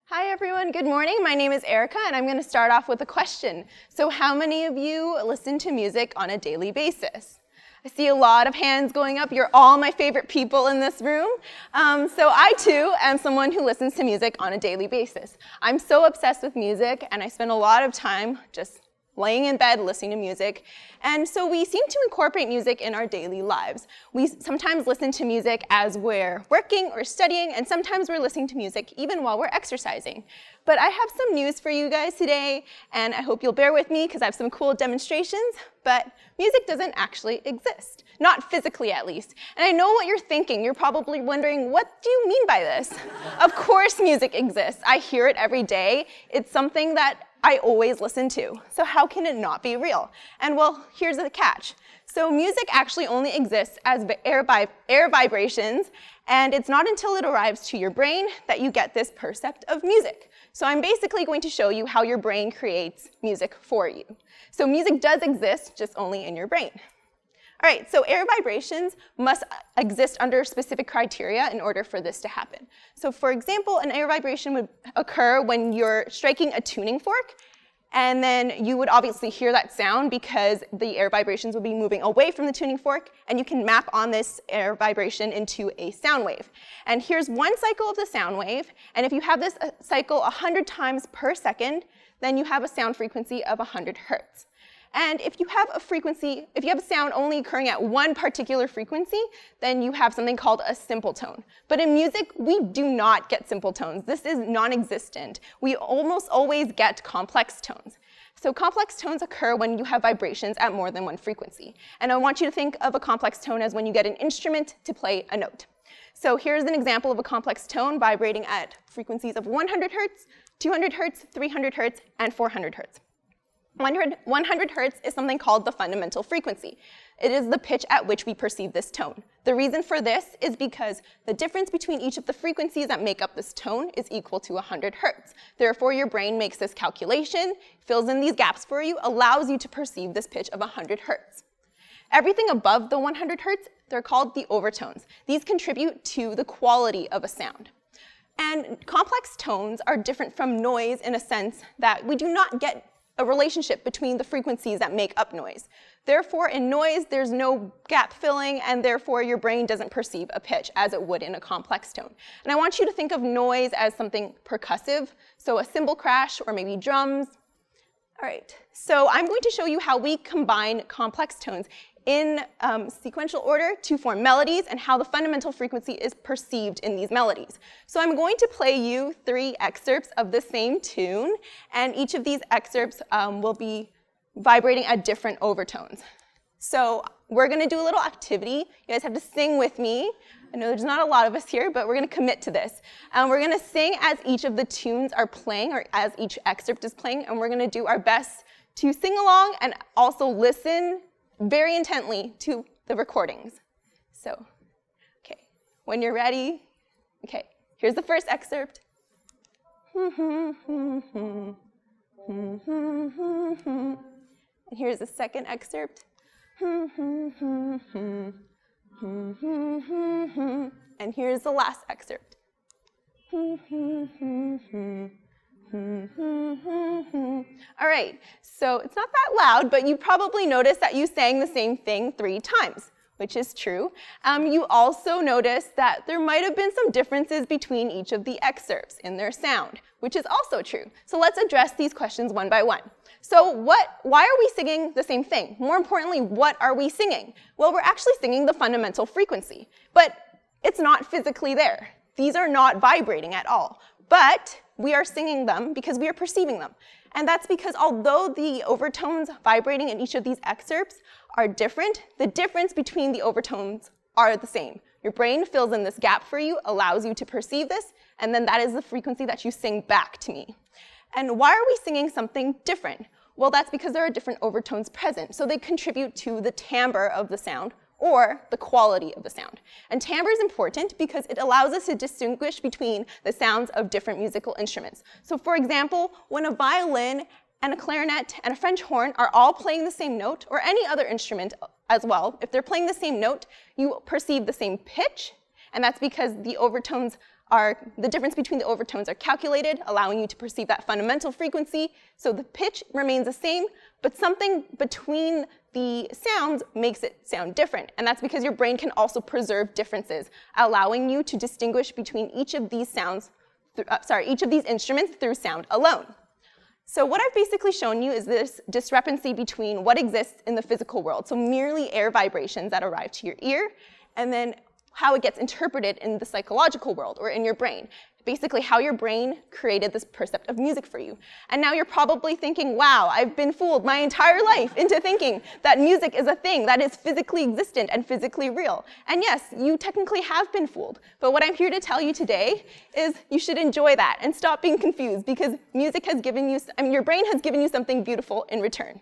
Hi everyone, good morning. My name is Erica and I'm going to start off with a question. So how many of you listen to music on a daily basis? I see a lot of hands going up. You're all my favorite people in this room. So I too am someone who listens to music on a daily basis. I'm so obsessed with music and I spend a lot of time just laying in bed listening to music. And so we seem to incorporate music in our daily lives. We sometimes listen to music as we're working or studying, and sometimes we're listening to music even while we're exercising. But I have some news for you guys today, and I hope you'll bear with me because I have some cool demonstrations, but music doesn't actually exist. Not physically, at least. And I know what you're thinking. You're probably wondering, what do you mean by this? Of course music exists. I hear it every day. It's something that I always listen to. So how can it not be real? And well, here's the catch. So music actually only exists as air vibrations, and it's not until it arrives to your brain that you get this percept of music. So I'm basically going to show you how your brain creates music for you. So music does exist, just only in your brain. All right, so air vibrations must exist under specific criteria in order for this to happen. So for example, an air vibration would occur when you're striking a tuning fork, and then you would obviously hear that sound because the air vibrations would be moving away from the tuning fork, and you can map on this air vibration into a sound wave. And here's one cycle of the sound wave, and if you have this cycle 100 times per second, then you have a sound frequency of 100 hertz. And if you have a sound only occurring at one particular frequency, then you have something called a simple tone. But in music, we do not get simple tones. This is non-existent. We almost always get complex tones. So complex tones occur when you have vibrations at more than one frequency. And I want you to think of a complex tone as when you get an instrument to play a note. So here's an example of a complex tone vibrating at frequencies of 100 hertz, 200 hertz, 300 hertz, and 400 hertz. 100 hertz is something called the fundamental frequency. It is the pitch at which we perceive this tone. The reason for this is because the difference between each of the frequencies that make up this tone is equal to 100 hertz. Therefore, your brain makes this calculation, fills in these gaps for you, allows you to perceive this pitch of 100 hertz. Everything above the 100 hertz, they're called the overtones. These contribute to the quality of a sound. And complex tones are different from noise in a sense that we do not get a relationship between the frequencies that make up noise. Therefore, in noise, there's no gap filling, and therefore your brain doesn't perceive a pitch as it would in a complex tone. And I want you to think of noise as something percussive, so a cymbal crash or maybe drums. All right, so I'm going to show you how we combine complex tones in sequential order to form melodies and how the fundamental frequency is perceived in these melodies. So I'm going to play you 3 excerpts of the same tune, and each of these excerpts will be vibrating at different overtones. So we're going to do a little activity. You guys have to sing with me. I know there's not a lot of us here, but we're going to commit to this. We're going to sing as each of the tunes are playing, or as each excerpt is playing, and we're going to do our best to sing along and also listen very intently to the recordings. So, okay, when you're ready, okay, here's the first excerpt. And here's the second excerpt. And here's the last excerpt. All right, so it's not that loud, but you probably noticed that you sang the same thing 3 times, which is true. You also noticed that there might have been some differences between each of the excerpts in their sound, which is also true. So let's address these questions one by one. So why are we singing the same thing? More importantly, what are we singing? Well, we're actually singing the fundamental frequency, but it's not physically there. These are not vibrating at all, but we are singing them because we are perceiving them. And that's because although the overtones vibrating in each of these excerpts are different, the difference between the overtones are the same. Your brain fills in this gap for you, allows you to perceive this, and then that is the frequency that you sing back to me. And why are we singing something different? Well, that's because there are different overtones present, so they contribute to the timbre of the sound, or the quality of the sound. And timbre is important because it allows us to distinguish between the sounds of different musical instruments. So for example, when a violin and a clarinet and a French horn are all playing the same note, or any other instrument as well, if they're playing the same note, you perceive the same pitch, and that's because the overtones the difference between the overtones are calculated, allowing you to perceive that fundamental frequency. So the pitch remains the same, but something between the sounds makes it sound different. And that's because your brain can also preserve differences, allowing you to distinguish between each of these each of these instruments through sound alone. So what I've basically shown you is this discrepancy between what exists in the physical world, so merely air vibrations that arrive to your ear, and then how it gets interpreted in the psychological world or in your brain. Basically how your brain created this percept of music for you. And now you're probably thinking, wow, I've been fooled my entire life into thinking that music is a thing that is physically existent and physically real. And yes, you technically have been fooled. But what I'm here to tell you today is you should enjoy that and stop being confused, because music has given you, your brain has given you something beautiful in return.